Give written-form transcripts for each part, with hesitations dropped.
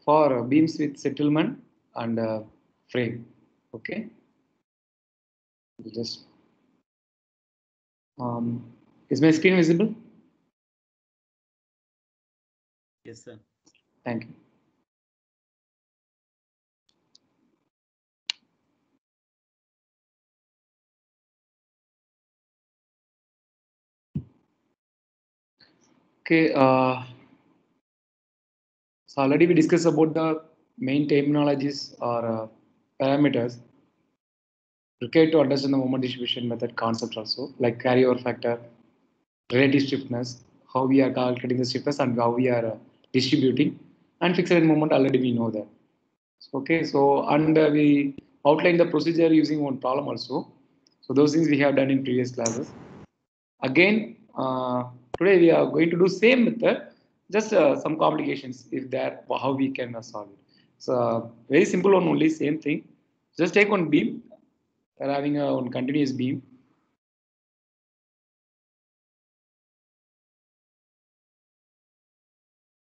for beams with settlement and frame. Okay. Just is my screen visible? Yes, sir. Thank you. Okay. So already we discussed about the main terminologies or parameters required to understand the moment distribution method concept also, like carryover factor, relative stiffness, how we are calculating the stiffness and how we are distributing, and fixed moment already we know that. Okay, so and we outline the procedure using one problem also. So those things we have done in previous classes. Again, today we are going to do same method, just some complications if there how we can solve it. So very simple one only, same thing. Just take one beam. We are having a one continuous beam.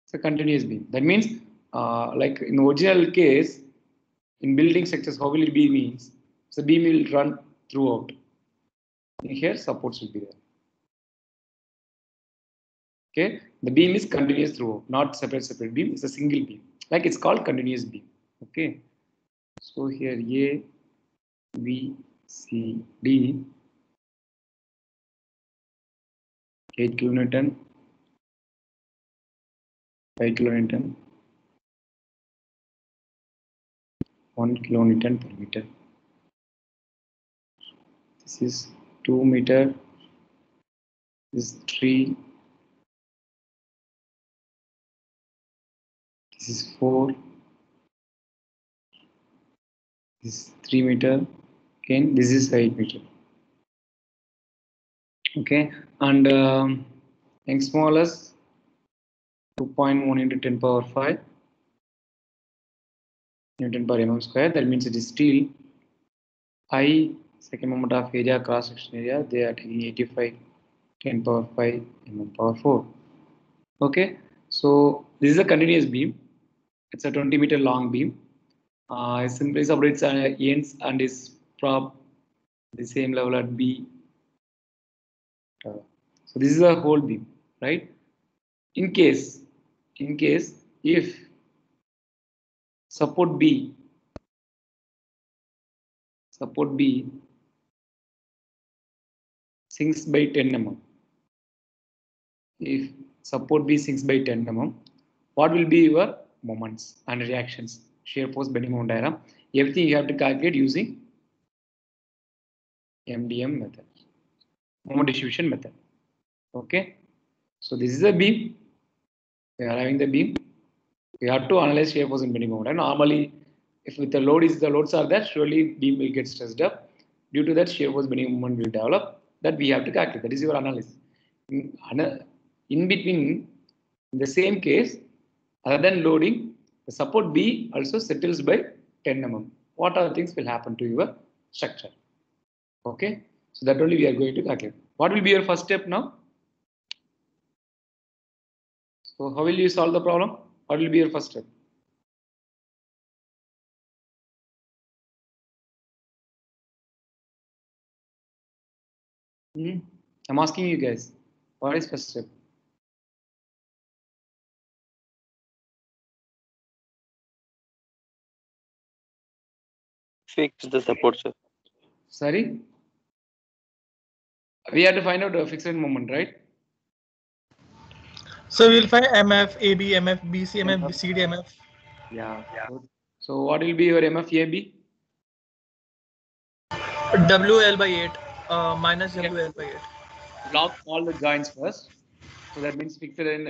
It's a continuous beam. That means, like in the original case, in building structures, how will it be means? So beam will run throughout. Here supports will be there. Okay, the beam is continuous throughout, not separate beam. It's a single beam. Like it's called continuous beam. Okay. So here A, B, C, D, 8 kilonewton, 5 kilonewton, 1 kilonewton per meter. This is 2 meter. This is 3. This is 4. This is 3 meter. Again, this is 8 meter. Okay, and next smallest 2.1 into 10 power 5 Newton per mm square. That means it is steel. I, second moment of area, cross section area, they are taking 85 10 power 5 mm power 4. Okay, so this is a continuous beam. It's a 20 meter long beam. It simply separates ends and is prop the same level at B. So this is a whole beam, right? In case if support B sinks by 10 mm. If support B sinks by 10 mm, what will be your moments and reactions? Shear force, bending moment diagram. Everything you have to calculate using MDM method, moment distribution method. Okay. So this is a beam. We are having the beam. We have to analyze shear force and bending moment. And normally, if with the loads are there, surely beam will get stressed up. Due to that, shear force bending moment will develop. That we have to calculate. That is your analysis. In between, in the same case, other than loading, the support B also settles by 10 mm. What other things will happen to your structure? Okay, so that only we are going to calculate. What will be your first step now? So how will you solve the problem? What will be your first step? I'm asking you guys, what is first step? Fix the support, sir. Sorry? We have to find out a fixed moment, right? So we'll find MF, AB, MF, BC, MF, CD, MF. Yeah. So what will be your MFAB? WL by 8 minus WL by 8. Block all the joints first. So that means fixed in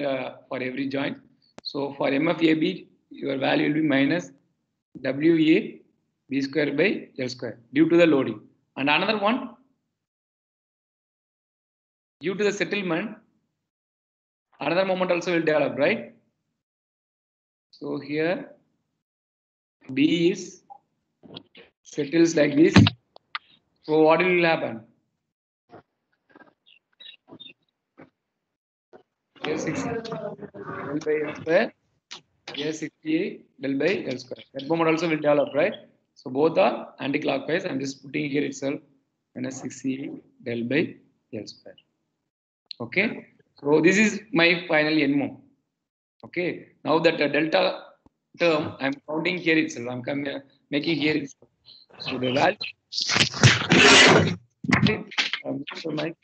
for every joint. So for MFAB, your value will be minus WA B square by L square due to the loading. And another one, due to the settlement, another moment also will develop, right? So here B is settles like this. So what will happen? Here 6 L by L square Yes, 60 del by L square. That moment also will develop, right? So both are anti-clockwise. I'm just putting here itself minus 60 del by L square. Okay. So this is my final n mom. Okay. Now that the delta term I'm counting here itself. I'm making here itself. So the value. So my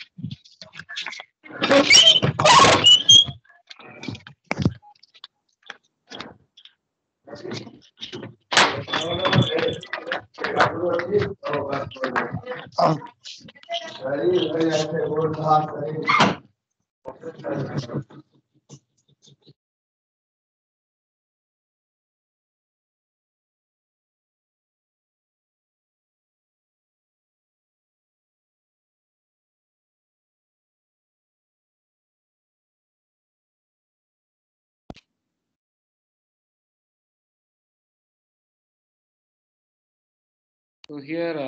So here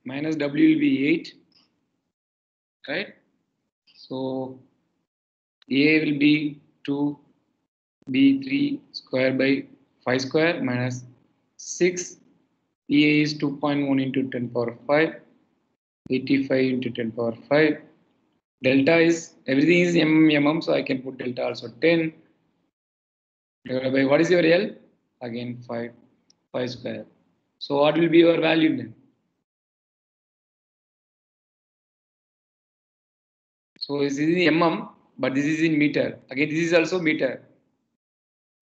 minus W will be 8, right? So A will be 2, B 3 square by 5 square minus 6. EA is 2.1 into 10 power 5, 85 into 10 power 5. Delta is, everything is mm, so I can put delta also 10. Divided by what is your L? Again 5 square. So what will be your value then? So this is in mm, but this is in meter. Again, this is also meter,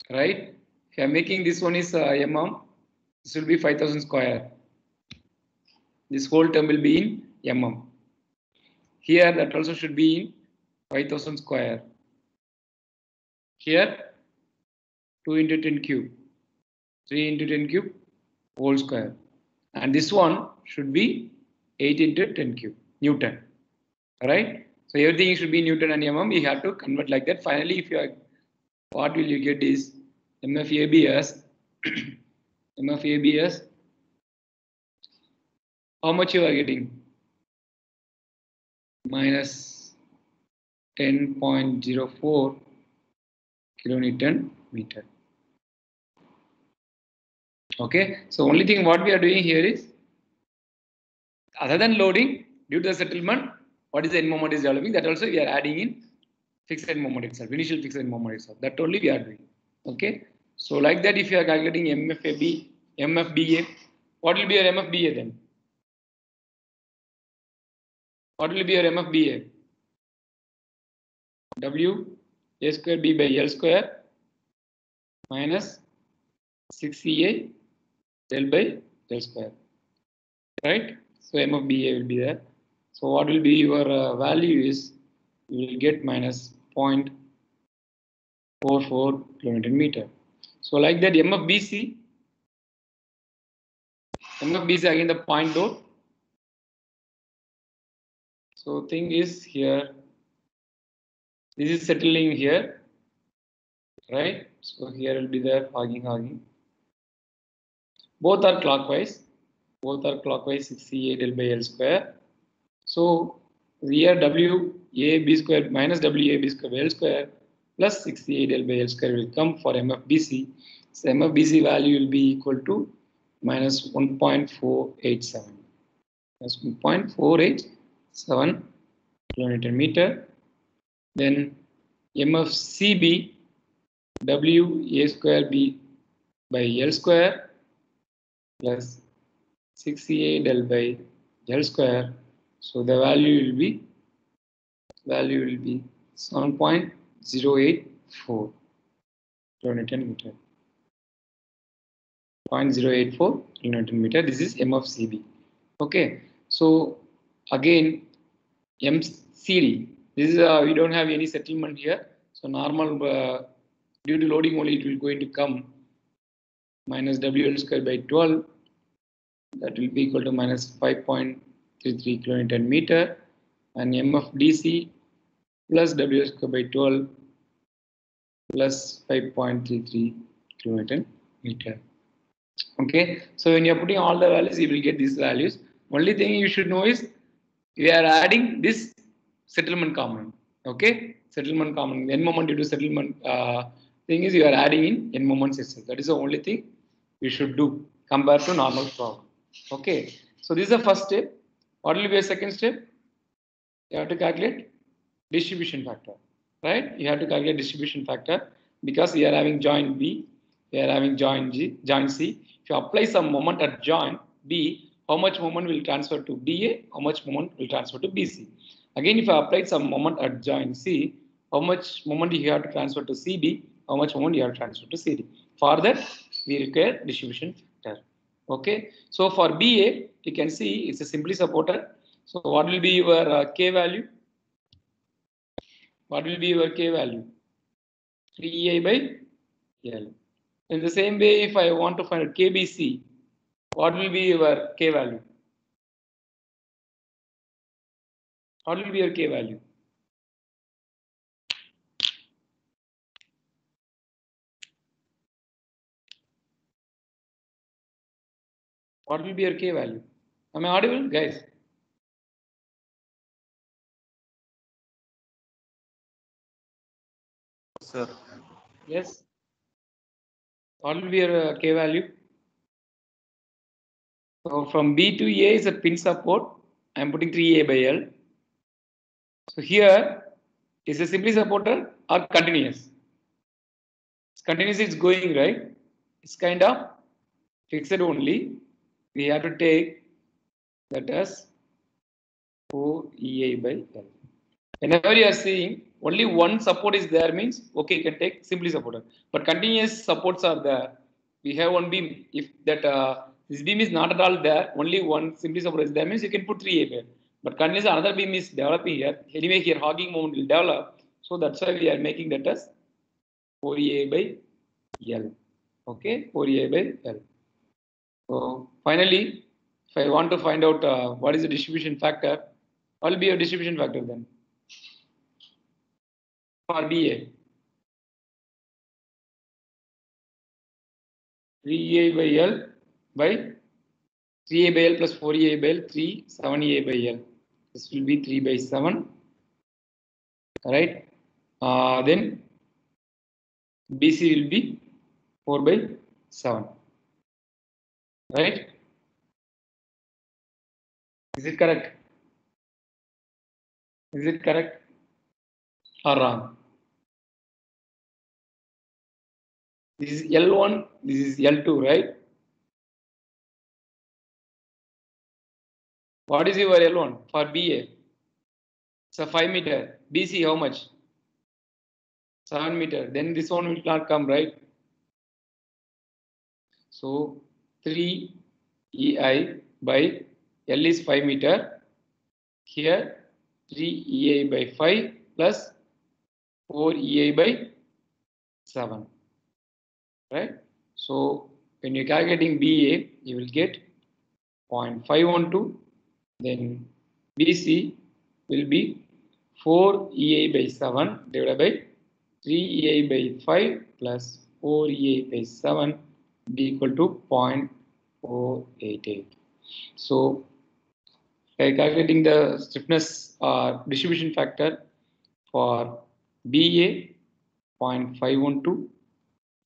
right? If I am making this one is mm, this will be 5,000 square. This whole term will be in mm. Here that also should be in 5,000 square. Here 2 into 10 cube, 3 into 10 cube whole square. And this one should be 8 into 10 cube Newton. Right? So everything should be Newton and mm. You have to convert like that. Finally, if you are, what will you get is MFABS. MFABS. How much you are getting? Minus 10.04 kilonewton meter. Okay. So only thing what we are doing here is, other than loading, due to the settlement, what is the end moment is developing, that also we are adding in fixed end moment itself, initial fixed end moment itself. That only we are doing. Okay. So like that, if you are calculating MFBA, what will be your MFBA then? What will be your MFBA? W A square B by L square minus 6CA del by L square. Right? So MFBA will be there. So what will be your value is, you will get minus 0.44 kilonewton meter. So like that, MFBC again the point load. So thing is here, this is settling here, right? So here will be there hogging. Both are clockwise. 6CA del by L square. So here WAB square minus WAB square by L square plus 6CA del by L square will come for MFBC. So MFBC value will be equal to minus 1.487. That's 1.487 kilonewton meter. Then MFCB WA square B by L square plus 6CA del by L square. So the value will be 7.084 kilonewton meter. 0.084 kilonewton meter. This is MFCB. Okay. So again, MCD. This is we don't have any settlement here. So normal due to loading only it will going to come minus WL square by 12. That will be equal to minus 5.33 kilonewton meter, and MFDC plus W square by 12 plus 5.33 kilonewton meter. Okay, so when you are putting all the values, you will get these values. Only thing you should know is we are adding this settlement component. Okay, settlement component. N moment due to settlement thing is you are adding in n moments itself. That is the only thing you should do compared to normal problem. Okay. So this is the first step. What will be a second step? You have to calculate distribution factor, right? You have to calculate distribution factor because we are having joint B, we are having joint C. If you apply some moment at joint B, how much moment will transfer to BA, how much moment will transfer to BC. Again, if I applied some moment at joint C, how much moment you have to transfer to CB, how much moment you have to transfer to CD. For that, we require distribution factor. Okay, so for BA, you can see it's a simply supported. So what will be your K value? What will be your K value? 3EI by L. In the same way, if I want to find KBC, what will be your K value? What will be your K value? What will be your K value? Am I audible, guys? Sir. Yes. What will be your K value? So from B to A is a pin support. I am putting 3A by L. So here is a simply supported or continuous. It's continuous, it's going right. It's kind of fixed only. We have to take that as 4EA by L. Whenever you are seeing only one support is there means okay, you can take simply supported. But continuous supports are there. We have one beam. If that this beam is not at all there, only one simply support is there means you can put 3A by L. But continuous another beam is developing here. Anyway, here hogging moment will develop. So that's why we are making that as 4EA by L. Okay, 4EA by L. So finally, if I want to find out what is the distribution factor, what will be your distribution factor then? For BA, 3EA by L by 3A by L plus 4EA by L, 3, 7EA by L. This will be 3 by 7. Right? Then BC will be 4 by 7. Right? Is it correct? Is it correct or wrong? This is L1, this is L2, right? What is your L1 for BA? It's a 5 meter. BC, how much? 7 meter. Then this one will not come, right? So 3 EI by L is 5 meter. Here 3 EI by 5 plus 4 EI by 7. Right? So when you're calculating BA, you will get 0.512. Then BC will be 4 EI by 7 divided by 3 EI by 5 plus 4 EI by 7 be equal to 0.488. So by calculating the stiffness distribution factor for BA 0.512,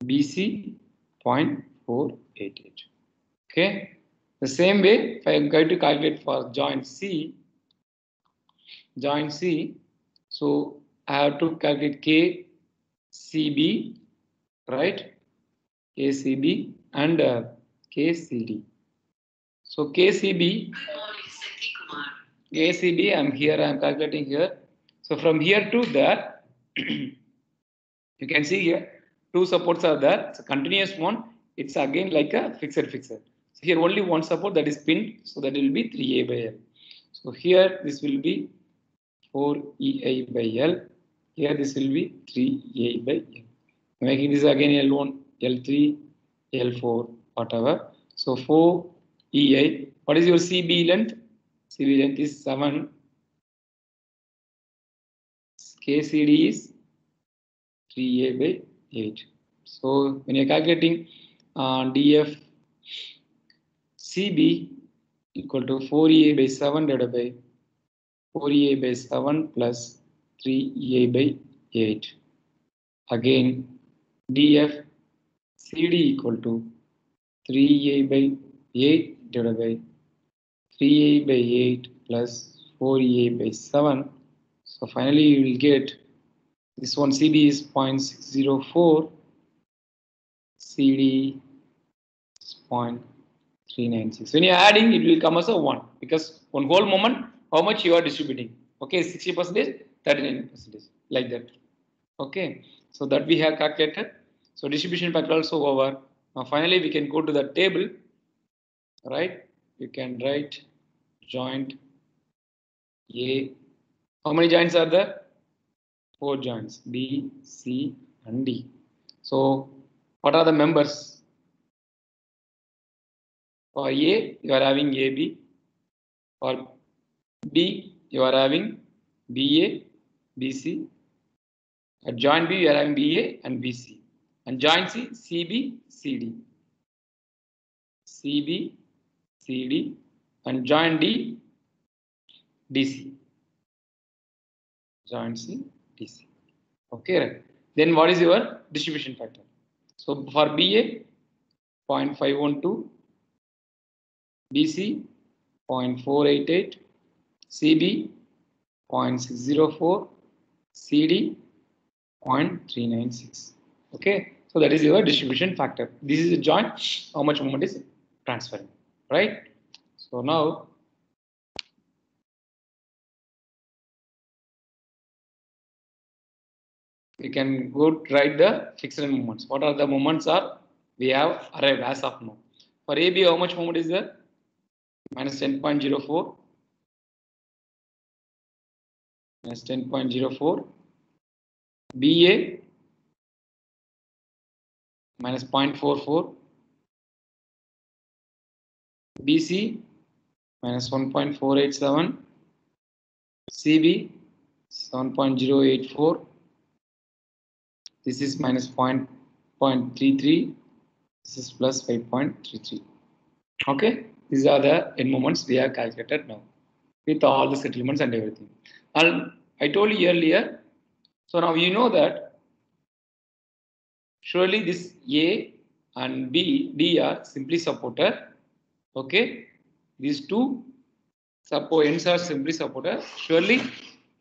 BC 0.488. Okay. The same way, if I am going to calculate for joint C, so I have to calculate KCB, right? KCB and KCD. So KCB, I'm calculating here. So from here to there, you can see here, two supports are there. It's a continuous one. It's again like a fixed. So here only one support that is pinned, so that will be 3A by L. So here this will be 4EI by L. Here this will be 3A by L. Making this again L1, L3, L4, whatever. So 4EI. What is your CB length? CB length is 7. KCD is 3A by 8. So when you're calculating DF CB equal to 4EA by 7 divided by 4EA by 7 plus 3EA by 8. Again, df CD equal to 3a by 8 divided by 3a by 8 plus 4a by 7. So finally you will get this one. CD is 0.604, CD is 0.396. When you are adding, it will come as a 1 because one whole moment, how much you are distributing. Okay, 60%, 39%, like that. Okay, so that we have calculated. So distribution factor also over. Now finally we can go to the table, right? You can write joint A. How many joints are there? 4 joints, B, C, and D. So what are the members? For A, you are having AB. For B, you are having BA, BC. At joint B, you are having BA and BC. And joint C, CB, CD. CB, CD. And joint D, DC. Joint C, DC. Okay, right. Then what is your distribution factor? So for BA, 0.512, BC, 0.488, CB, 0.604, CD, 0.396. Okay, so that is your distribution factor. This is a joint, how much moment is transferring, right? So now we can go write the fixed moments. What are the moments are we have arrived as of now? For AB, how much moment is there? Minus 10.04. Minus 10.04. BA minus 0.44. BC minus 1.487. CB 7.084. This is minus 0.33. This is plus 5.33. Okay, these are the end moments we have calculated now with all the settlements and everything. And I told you earlier, so now you know that surely this A and B, D are simply supported. Okay, these two ends are simply supported. Surely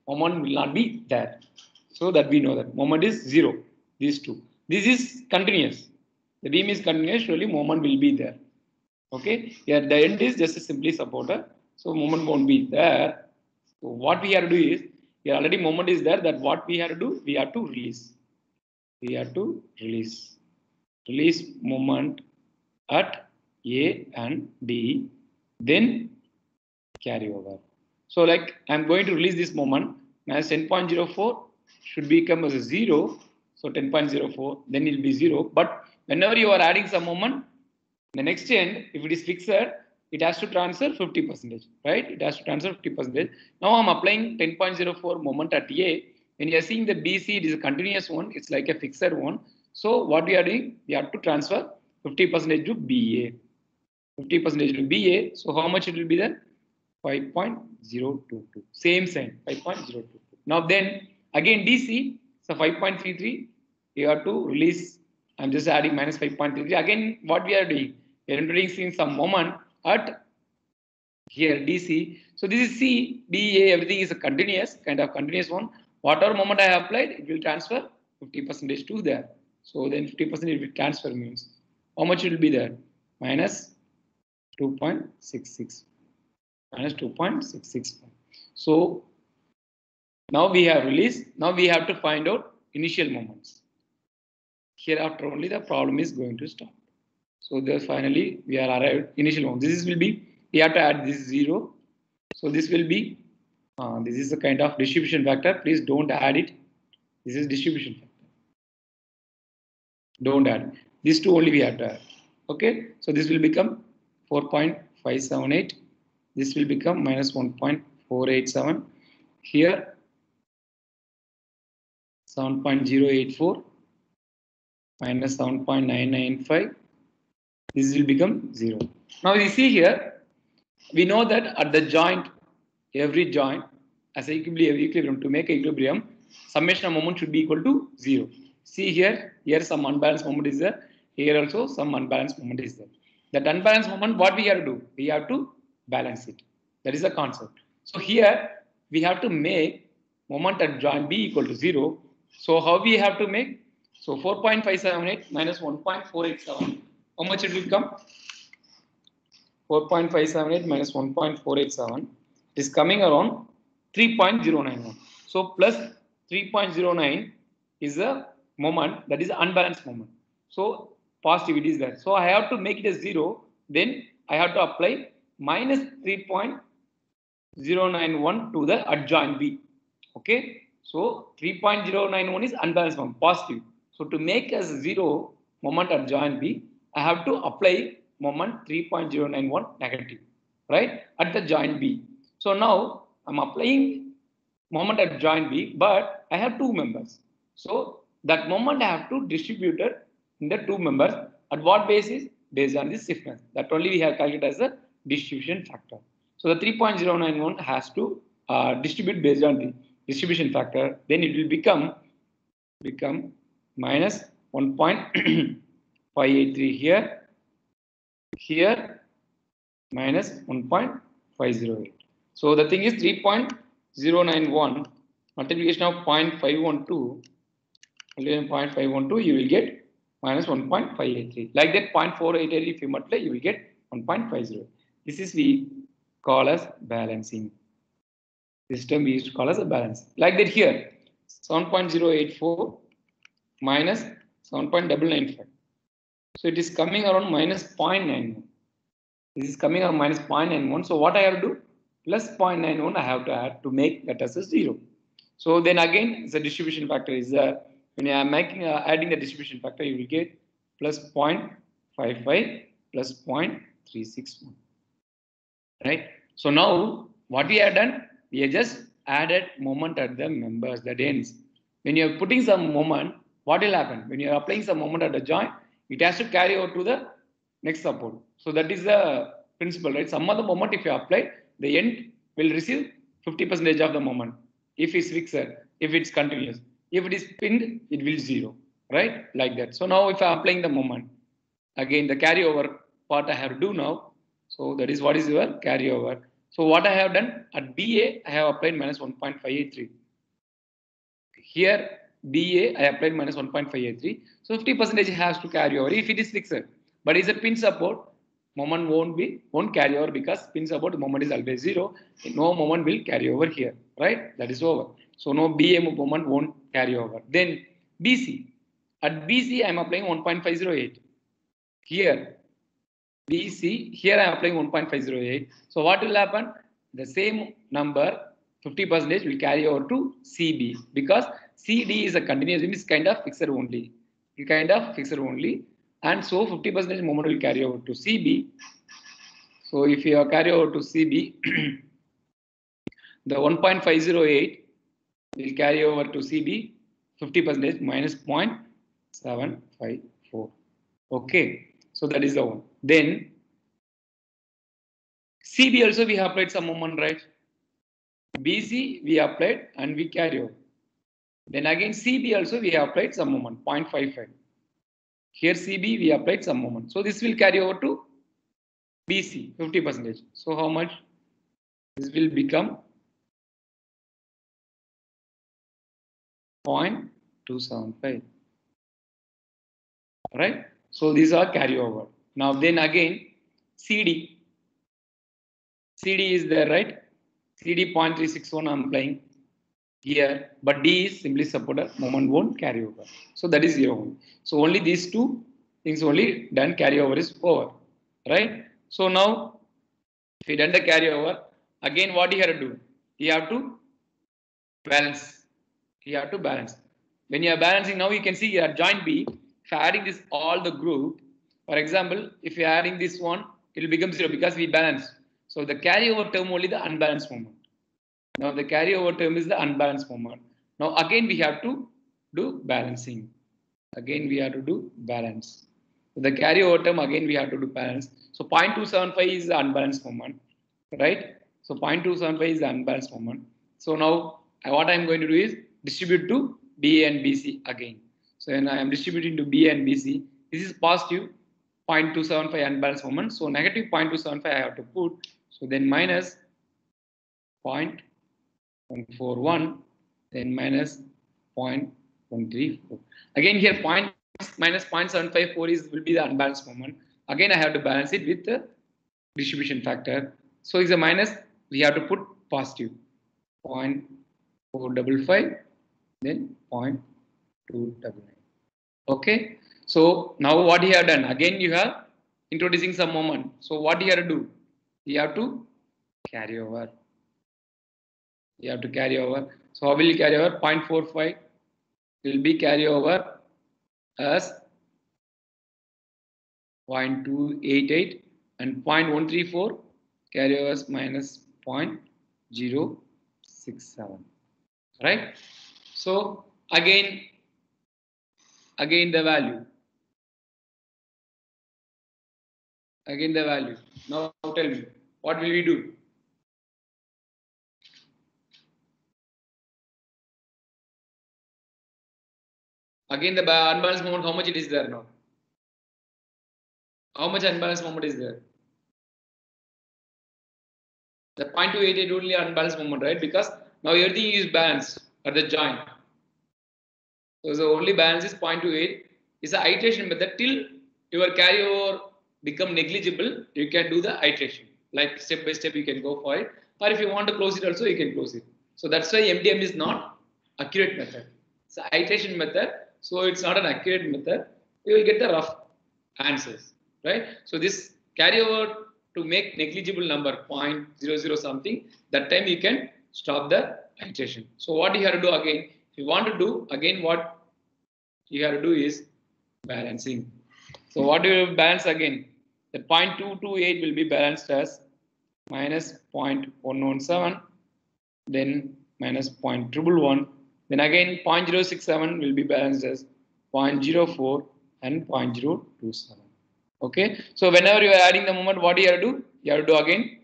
moment will not be there. So that we know that moment is 0. These two. This is continuous. The beam is continuous. Surely moment will be there. Okay, here the end is just simply supporter, so moment won't be there. So what we have to do is, here already moment is there, that what we have to do, we have to release. We have to release moment at A and D, then carry over. So like I'm going to release this moment, minus 10.04 should become as a 0, so 10.04, then it will be 0. But whenever you are adding some moment, the next end, if it is fixed, it has to transfer 50%, right? It has to transfer 50%. Now I'm applying 10.04 moment at A. When you are seeing the BC, it is a continuous one. It's like a fixed one. So what we are doing, we have to transfer 50% to BA. 50% to BA. So how much it will be then? 5.022. Same sign, 5.022. Now then, again DC, so 5.33, you have to release. I'm just adding minus 5.33. Again, what we are doing? We are introducing some moment at here DC. So this is C, D, A, everything is a continuous, kind of continuous one. Whatever moment I have applied, it will transfer 50% to there. So then 50% it will transfer means how much it will be there? Minus 2.66. Minus 2.66. So now we have released. Now we have to find out initial moments. Hereafter only the problem is going to stop. So there finally we are arrived initial moment. This will be, we have to add this 0. So this will be, this is a kind of distribution factor. Please don't add it. This is distribution factor. Don't add. These two only we have to add. Okay. So this will become 4.578. This will become minus 1.487. Here 7.084 minus 7.995. This will become 0. Now you see here, we know that at the joint, every joint, as equilibrium, to make equilibrium, summation of moment should be equal to 0. See here some unbalanced moment is there. Here also some unbalanced moment is there. That unbalanced moment, what we have to do? We have to balance it. That is the concept. So here we have to make moment at joint B equal to 0. So how we have to make? So 4.578 minus 1.487. How much it will come? 4.578 minus 1.487 is coming around 3.091. So plus 3.09 is a moment, that is unbalanced moment. So positivity is there. So I have to make it a 0. Then I have to apply minus 3.091 to the adjoint B. Okay. So 3.091 is unbalanced moment, positive. So to make a 0 moment adjoint B, I have to apply moment 3.091 negative, right, at the joint B. So now I'm applying moment at joint B, but I have two members. So that moment I have to distribute it in the two members. At what basis? Based on the stiffness. That only we have calculated as the distribution factor. So the 3.091 has to distribute based on the distribution factor. Then it will become minus 1.583 here minus 1.508. So the thing is 3.091 multiplication of 0.512, 0.512, you will get minus 1.583. Like that 0.488 if you multiply, you will get 1.50. This is we call as balancing. This term we used to call as a balance. Like that here, 7.084 minus 7.995. So it is coming around minus 0.91. This is coming around minus 0.91. So what I have to do? Plus 0.91 I have to add to make that as a 0. So then again, the distribution factor is there. When I am making adding the distribution factor, you will get plus 0.55 plus 0.361. Right? So now what we have done? We have just added moment at the members, that ends. When you are putting some moment, what will happen? When you are applying some moment at the joint, it has to carry over to the next support. So that is the principle, right? Some of the moment, if you apply, the end will receive 50% of the moment. If it's fixed, if it's continuous. If it is pinned, it will 0, right? Like that. So now if I am applying the moment, again the carryover part I have to do now. So that is what is your carryover. So what I have done at BA, I have applied minus 1.583. Here BA, I applied minus 1.583. So 50% has to carry over if it is fixed. But is a pin support, moment won't carry over because pin support the moment is always 0. No moment will carry over here, right? That is over. So no BA moment won't carry over. Then BC. At BC, I am applying 1.508. Here BC, here I am applying 1.508. So what will happen? The same number, 50% will carry over to CB because CD is a continuous, it is kind of fixed only. And so 50% moment will carry over to CB. So if you carry over to CB, the 1.508 will carry over to CB 50% minus 0.754. Okay, so that is the one. Then CB also we have applied some moment, right? BC we applied and we carry over. Then again CB also we have applied some moment, 0.55. Here CB we applied some moment. So this will carry over to BC 50%. So how much? This will become 0.275. Right? So these are carryover. Now then again CD. CD is there, right? CD 0.361 I'm applying here, but D is simply supported, moment won't carry over. So that is 0. So only these two things only done, carryover is over, right? So now if you done the carryover, again what you have to do? You have to balance. When you are balancing, now you can see here joint B, if you are adding this all the group, for example, if you are adding this one, it will become 0 because we balance. So the carryover term only the unbalanced moment. Now the carryover term is the unbalanced moment. Now again we have to do balancing. Again we have to do balance. So the carryover term again we have to do balance. So 0.275 is the unbalanced moment, right? So 0.275 is the unbalanced moment. So now what I am going to do is distribute to BA and BC again. So when I am distributing to B and BC, this is positive 0.275 unbalanced moment. So negative 0.275 I have to put. So then minus 0.141, then minus 0.134. Again here minus 0.754 will be the unbalanced moment. Again I have to balance it with the distribution factor. So it's a minus, we have to put positive 0.455, then 0.299. Okay. So now what you have done? Again you have introducing some moment. So what you have to do? You have to carry over. You have to carry over. So how will you carry over? 0.45 will be carry over as 0.288 and 0.134 carry over as minus 0.067. Right? So again the value. Again the value. Now tell me, what will we do? Again the unbalanced moment, how much it is there now? How much unbalanced moment is there? The 0.288 only unbalanced moment, right? Because now everything is balanced at the joint. So the only balance is 0.28. It's an iteration method till your carryover become negligible. You can do the iteration. Like step by step you can go for it. Or if you want to close it also, you can close it. So that's why MDM is not accurate method. It's an iteration method. So it's not an accurate method. You will get the rough answers, right? So this carryover to make negligible number 0.00 something, that time you can stop the iteration. So what you have to do again, if you want to do again, what you have to do is balancing. So what do you balance again? The 0.228 will be balanced as minus 0.117, then minus 0.111, then again 0.067 will be balanced as 0.04 and 0.027. Okay, so whenever you are adding the moment, what do you have to do? You have to do again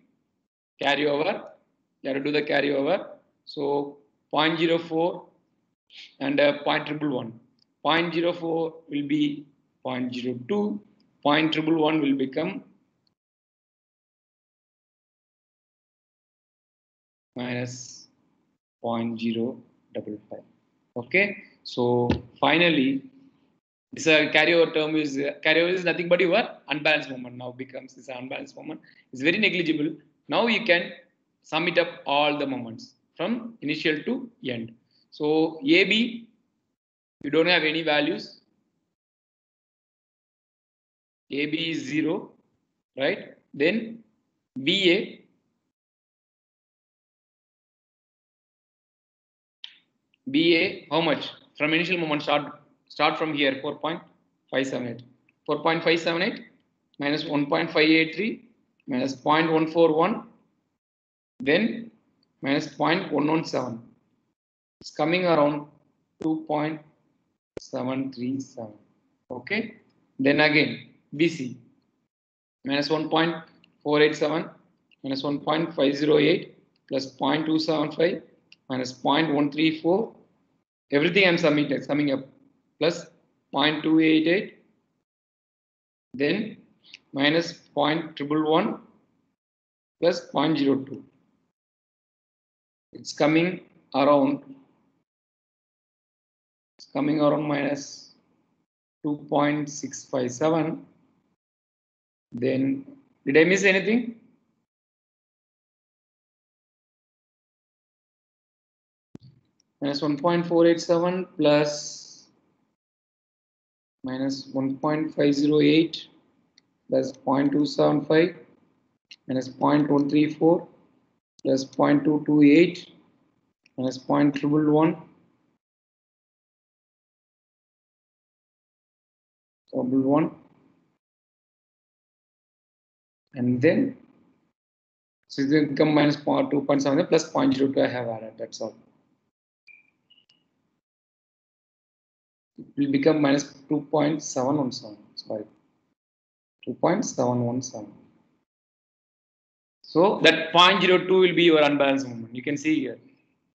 carry over. You have to do the carry over. So 0.04 and 0.111. 0.04 will be 0.02. 0.111 will become minus 0.055. Okay, so finally, this carryover term is carryover is nothing but your unbalanced moment now becomes this unbalanced moment. It's very negligible. Now you can sum it up all the moments from initial to end. So AB, you don't have any values. AB is 0, right? Then BA, how much? From initial moment start from here 4.578. 4.578 minus 1.583 minus 0.141, then minus 0.117. It's coming around 2.737. Okay. Then again BC minus 1.487 minus 1.508 plus 0.275 minus 0.134. Everything I'm summing up plus 0.288, then minus 0.111 plus 0.02. It's coming around minus 2.657. Then did I miss anything? Minus 1.487 plus minus 1.508 plus 0.275 minus 0.134 plus 0.228 minus 0.111 and then so it will become minus 2.7 plus 0.02 I have added, that's all. It will become minus 2.717, sorry, 2.717. So that 0.02 will be your unbalanced moment. You can see here.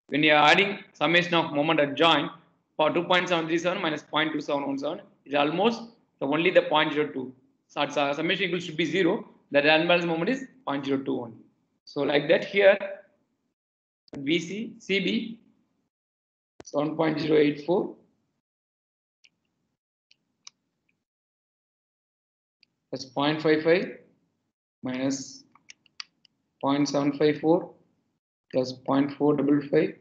When you are adding summation of moment at joint, for 2.737 minus 0.2717 is almost only the 0.02. So its summation equal should be 0. The unbalanced moment is 0.02 only. So like that here, VC, CB 7.084 plus 0.55 minus 0.754 plus 0.455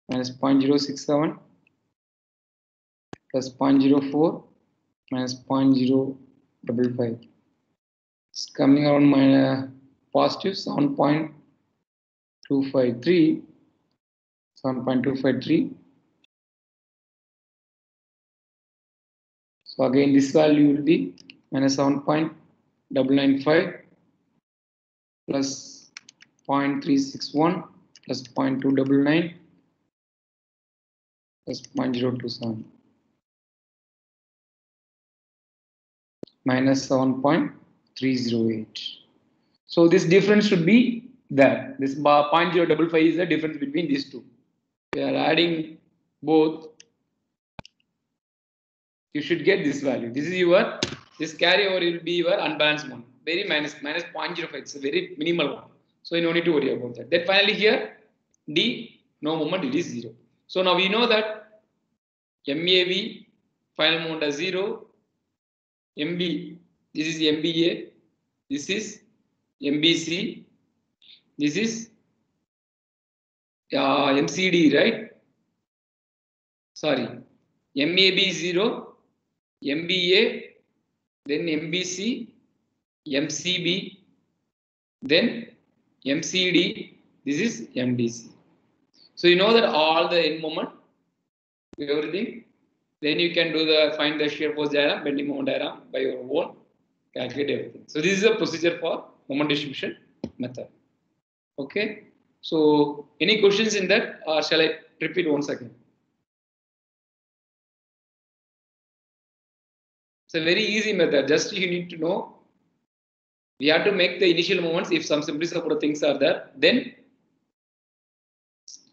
minus 0.067 plus 0.04 minus 0.055. It's coming around minus positive 7.253. 7.253. So again, this value will be minus 7.995 plus 0.361 plus 0.299 plus 0.027 minus 7.308. So this difference should be there. This 0.055 is the difference between these two. We are adding both. You should get this value. This is your, this carryover will be your unbalanced one. Very minus 0.05. It's a very minimal one. So you don't need to worry about that. Then finally here, D, no moment, it is 0. So now we know that MAV, final moment is 0. MB, this is MBA. This is MBC. This is MCD, right? Sorry. MAB 0. MBA, then MBC, MCB, then MCD, this is MDC. So you know that all the end moment, everything, then you can do the find the shear force diagram, bending moment diagram by your own, calculate everything. So this is a procedure for moment distribution method. Okay. So any questions in that, or shall I repeat once again? It's a very easy method. Just you need to know. We have to make the initial moments. If some simply supported things are there, then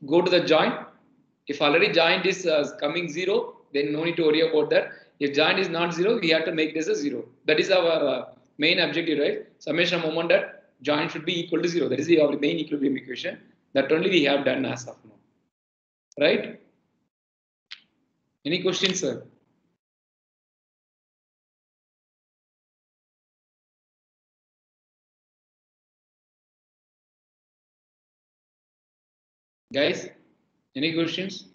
go to the joint. If already joint is coming 0, then no need to worry about that. If joint is not 0, we have to make this a 0. That is our main objective, right? Summation of moment that joint should be equal to 0. That is our main equilibrium equation. That only we have done as of now. Right? Any questions, sir? Guys, any questions?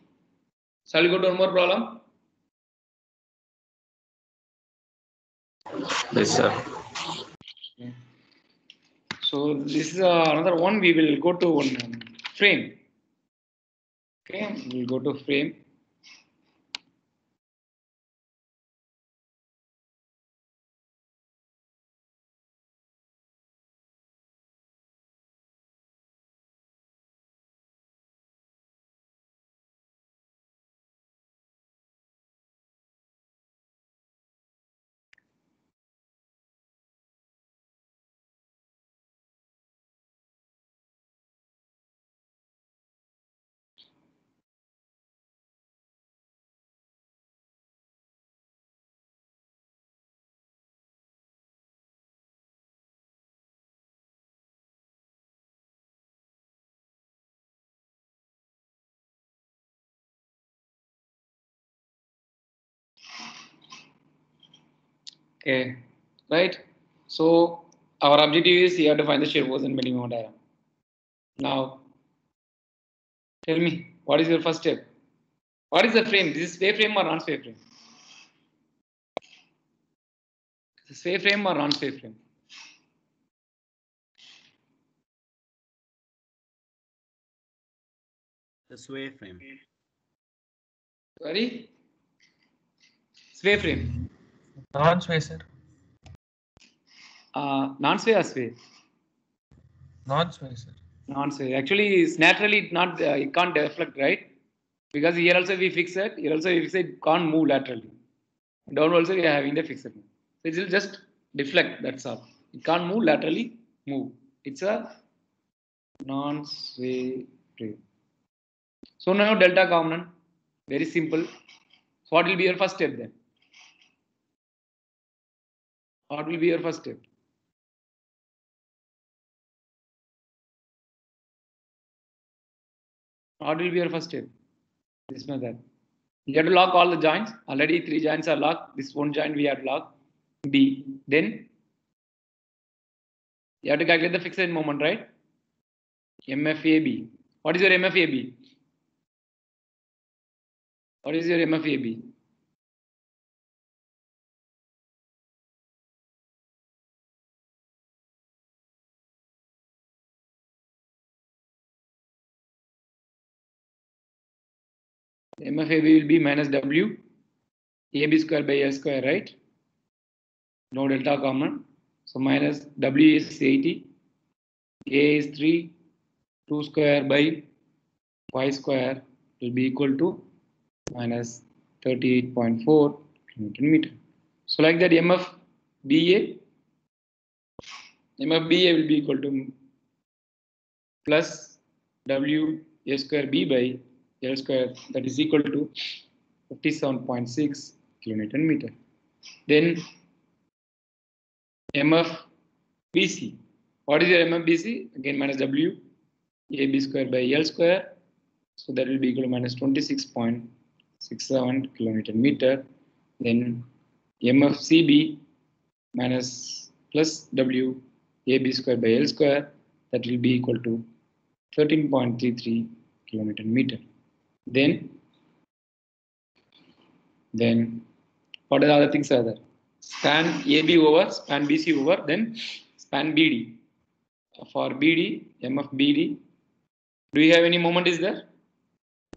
Shall we go to one more problem? Yes, sir. Okay. So this is another one. We will go to one frame. Okay, we'll go to frame. Okay, right. So our objective is you have to find the shear force and bending moment diagram. Now, tell me, what is your first step? What is the frame? This is sway frame or non-sway frame? Is it sway frame or non-sway frame? The sway frame. Sorry? Sway frame. Non-sway, sir. Non-sway or sway? Non-sway, sir. Non-sway. Actually, it's naturally it can't deflect, right? Because here also we fix it. Here also we fix it can't move laterally. Down also we are having the fixed. So it will just deflect. That's all. It can't move laterally. Move. It's a non-sway frame. So now delta component. Very simple. So what will be your first step then? What will be your first step? What will be your first step? This method. You have to lock all the joints. Already 3 joints are locked. This one joint we have locked. B. Then you have to calculate the fixed end moment, right? MFAB. What is your MFAB? What is your MFAB? MFAB will be minus W AB square by L square, right? No delta common. So minus W is 80. A is 3. 2 square by y square will be equal to minus 38.4 Newton meter. So like that MFBA will be equal to plus W A square B by L square, that is equal to 57.6 kilonewton meter. Then MFBC. What is your MFBC? Again minus W AB square by L square. So that will be equal to minus 26.67 kilonewton meter. Then MFCB minus plus W AB square by L square, that will be equal to 13.33 kilonewton meter. Then what are the other things are there? Span AB over span BC over, then span BD. For BD, MFBD, do you have any moment is there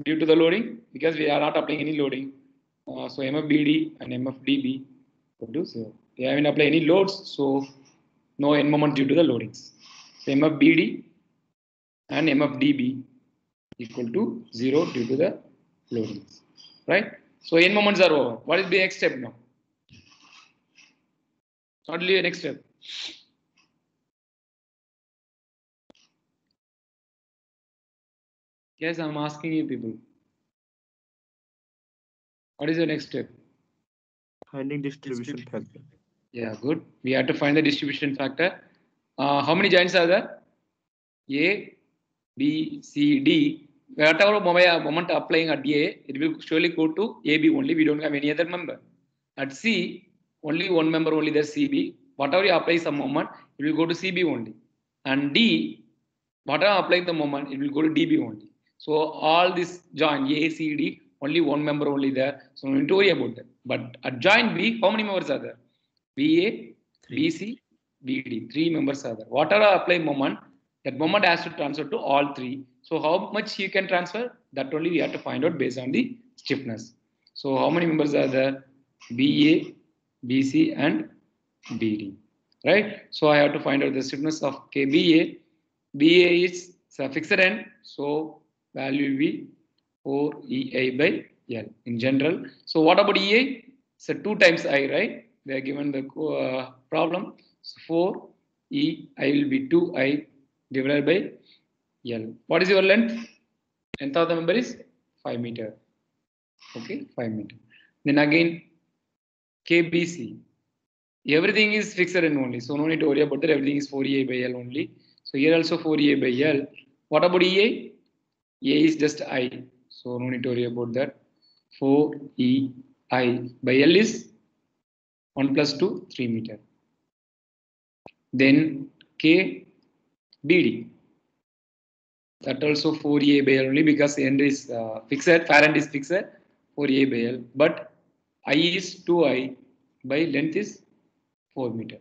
due to the loading? Because we are not applying any loading. So MFBD and MFDB produce. We haven't applied any loads, so no end moment due to the loadings. So MFBD and MFDB equal to 0 due to the loadings, right? So end moments are over. What is the next step now? What will be the next step? Yes, I'm asking you people. What is the next step? Finding distribution factor. Yeah, good. We have to find the distribution factor. How many joints are there? A, B, C, D. Whatever moment applying at A, it will surely go to AB only. We don't have any other member. At C, only one member only there, CB. Whatever you apply some moment, it will go to CB only. And D, whatever applying the moment, it will go to DB only. So all this joint A, C, D, only one member only there. So no need to worry about that. But at joint B, how many members are there? BA, BC, BD. 3 members are there. Whatever apply moment, that moment has to transfer to all 3. So how much you can transfer? That only we have to find out based on the stiffness. So how many members are there? BA, BC, and BD. Right? So I have to find out the stiffness of KBA. BA is a fixed end, so value will be 4 EI by L in general. So what about EI? So 2 times I, right? They are given the problem. So 4 EI will be 2I divided by L. What is your length? Length of the member is 5 meter. Okay, 5 meter. Then again KBC. Everything is fixed end only. So no need to worry about that. Everything is 4 EI by L only. So here also 4 EI by L. What about EI? A is just I. So no need to worry about that. 4 EI by L is 1 plus 2, 3 meter. Then K BD. That also 4 EI by L only because end is fixed, parent is fixed, 4 EI by L. But I is 2I by length is 4 meter.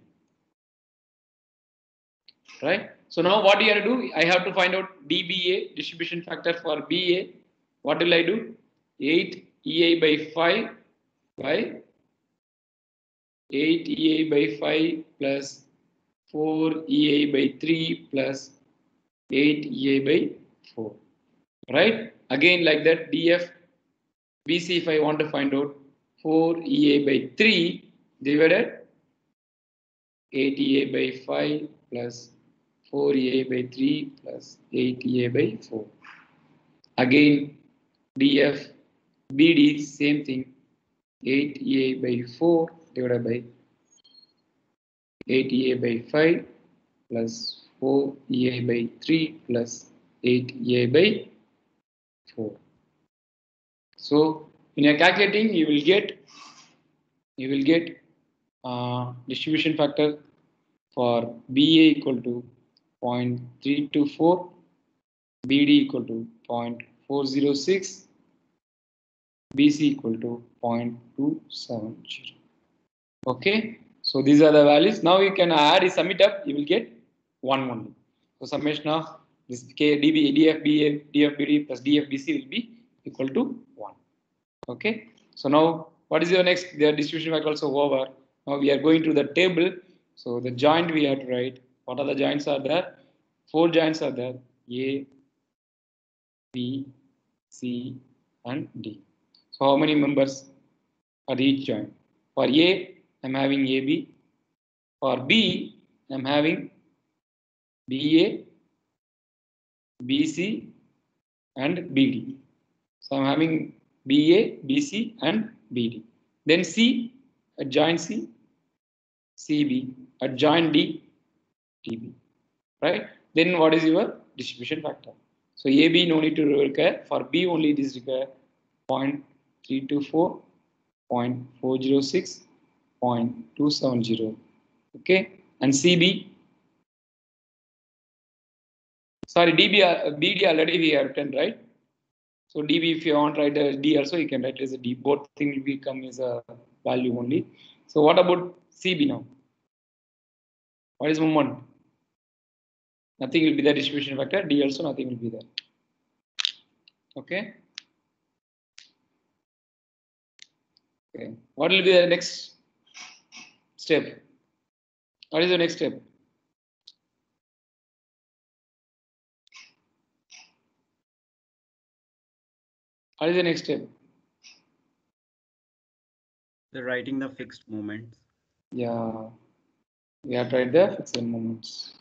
Right? So now what do you have to do? I have to find out DBA, distribution factor for BA. What will I do? 8 EI by 5 by 8 EI by 5 plus 4 EI by 3 plus 8 EI by 4. Right? Again like that, DF, BC if I want to find out 4 EI by 3 divided 8 EI by 5 plus 4 EI by 3 plus 8 EI by 4. Again, DF, BD, same thing. 8A by 4 divided by 8A by 5 plus 4A by 3 plus 8A by 4. So when you are calculating, you will get distribution factor for BA equal to 0.324, BD equal to 0.406, BC equal to 0.270. Okay, so these are the values. Now you can add, you sum it up, you will get 1 only. So summation of this KDB, DFBA, DFBD plus DFBC will be equal to 1. Okay, so now what is your next? The distribution factor also over. Now we are going to the table. So the joint we have to write. What are the joints are there? 4 joints are there. A, B, C, and D. So how many members are each joint? For A, I'm having AB. For B, I'm having BA, BC, and BD. So I'm having BA, BC, and BD. Then C, at joint C, CB, at joint D, DB. Right? Then what is your distribution factor? So AB no need to require. For B only it is required 0.324, 0.406, 0.270. Okay, and CB. Sorry, BD already we have written, right? So DB, if you want to write a D also, you can write as a D. Both things will become as a value only. So what about CB now? What is moment? Nothing will be the distribution factor. D also nothing will be there. Okay. Okay. What will be the next step? What is the next step? What is the next step? The writing the fixed moments. Yeah, we have tried the fixed moments.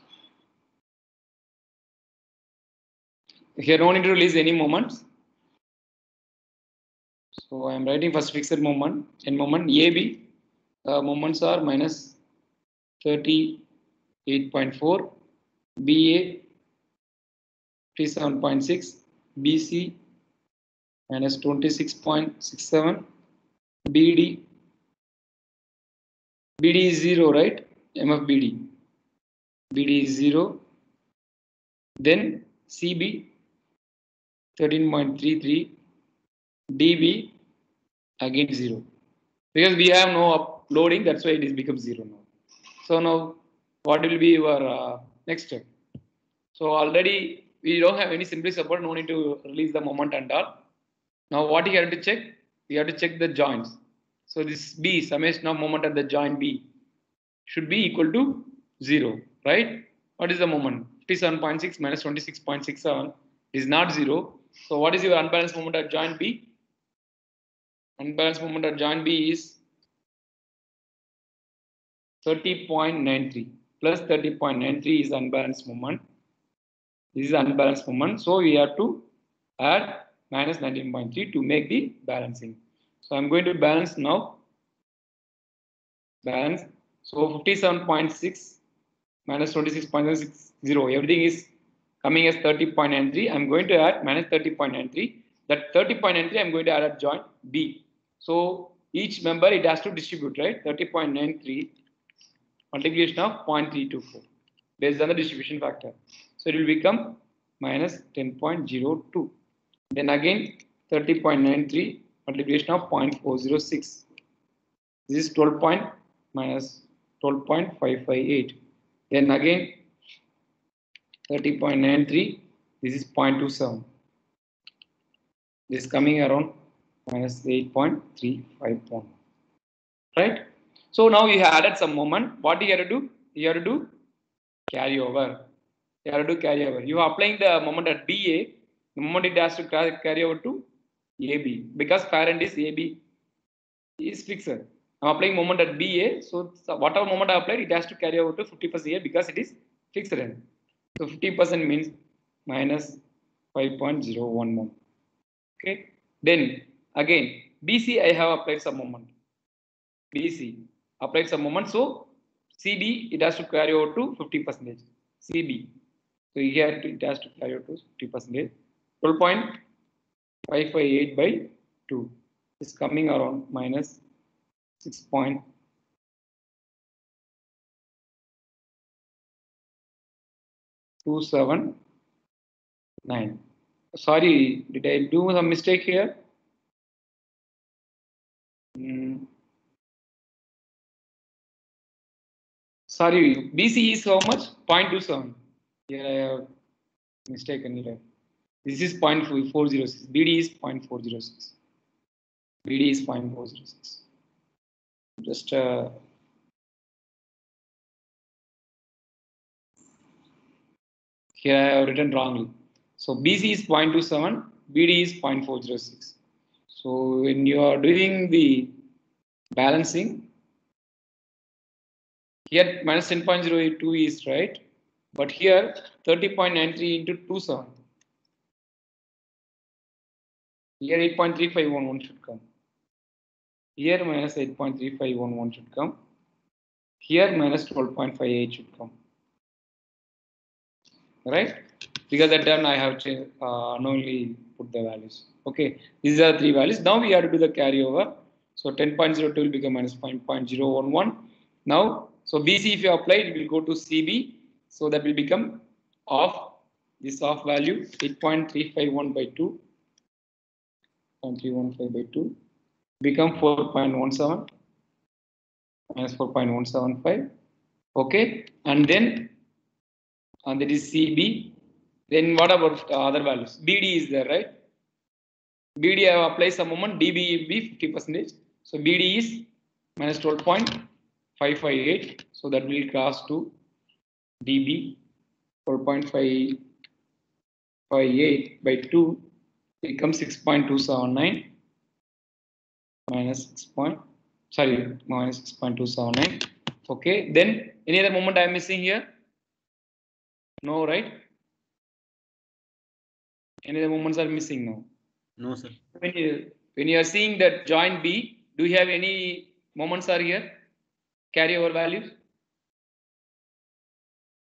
Here no need to release any moments. So I am writing first fixed moment. In moment AB, moments are minus 38.4, BA 57.6, BC minus 26.67, BD is 0, right? MFBD. BD is 0. Then CB 13.33, DB again 0. Because we have no uploading, that's why it is becomes 0 now. So now what will be your next step? So already we don't have any simply support, no need to release the moment and all. Now what you have to check? We have to check the joints. So this B, summation of moment at the joint B, should be equal to 0, right? What is the moment? 57.6 minus 26.67 is not 0. So what is your unbalanced moment at joint B? Unbalanced moment at joint B is 30.93 plus 30.93 is unbalanced moment. This is unbalanced moment. So we have to add minus 19.3 to make the balancing. So I'm going to balance now. Balance. So 57.6 minus 26.60. Everything is coming as 30.93. I'm going to add minus 30.93. That 30.93 I'm going to add at joint B. So each member it has to distribute, right? 30.93 multiplication of 0.324 based on the distribution factor. So it will become minus 10.02. Then again 30.93 multiplication of 0.406. This is 12 point minus 12.558. Then again 30.93. This is 0.27. This is coming around minus 8.351. Right? So now you have added some moment. What you have to do? You have to do carry over. You have to do carry over. You are applying the moment at BA. The moment it has to carry over to AB because parent is AB is fixed. I'm applying moment at BA. So whatever moment I applied, it has to carry over to 50% here because it is fixed. So 50% means minus 5.011. Okay. Then Again, BC, I have applied some moment. BC applied some moment. So CB, it has to carry over to 50%. CB. So here it has to carry over to 50%. 12.558 by 2 is coming around minus 6.279. Sorry, did I do some mistake here? Sorry, BC is how much? 0.27. Here I have mistaken here. This is 0.406. BD is 0.406. BD is 0.406. Just here I have written wrongly. So BC is 0.27, BD is 0.406. So when you are doing the balancing, here minus 10.082 is right, but here 30.93 into 27. Here 8.3511 should come. Here minus 8.3511 should come. Here minus 12.58 should come. Right? Because that time I have changed, unknowingly put the values. Okay, these are three values. Now we have to do the carryover. So 10.02 will become minus 5.011. Now, so BC if you apply, it will go to CB. So that will become off. This off value 8.351 by 2. 0.315 by 2 become 4.17 minus 4.175. Okay, and then that is CB. Then what about other values? BD is there, right? BD I have applied some moment. DB will be 50%. So BD is minus 12.558. So that will cross to DB 12.558 by 2 becomes 6.279 minus 6.279. Okay, then any other moment I am missing here? No, right? Any other moments are missing now? No, sir. When you are seeing that joint B, do you have any moments are here? Carryover values?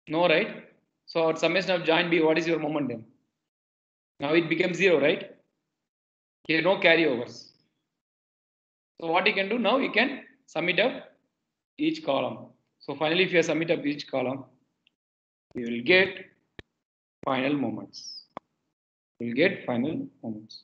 No, right? So at summation of joint B, what is your moment then? Now it becomes 0, right? Here no carryovers. So what you can do now, you can sum it up each column. So finally, if you sum it up each column, you will get final moments. You will get final moments.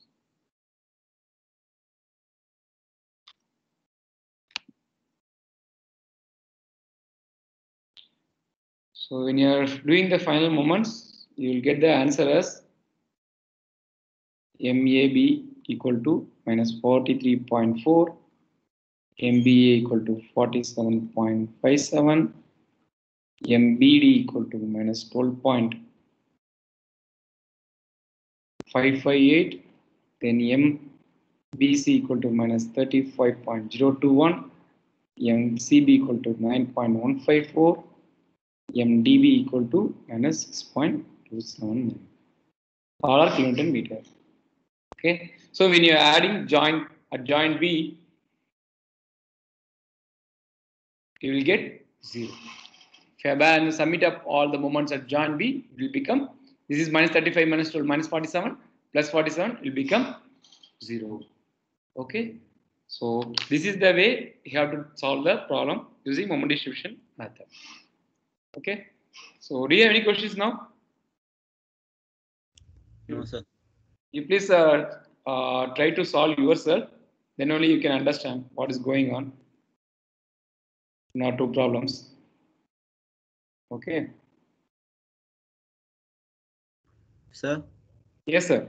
So when you are doing the final moments, you will get the answer as MAB equal to minus 43.4, MBA equal to 47.57, MBD equal to minus 12.558, then MBC equal to minus 35.021, MCB equal to 9.154, MDB equal to minus 6.279. All are kilonewton meters. Okay, so when you are adding joint B, you will get 0. If you sum it up all the moments at joint B, it will become, this is minus 35 minus 12 minus 47 plus 47 will become 0. Okay, so this is the way you have to solve the problem using moment distribution method. Okay, so do you have any questions now? No, sir. You please try to solve yourself, then only you can understand what is going on. Not two problems. Okay. Sir? Yes, sir.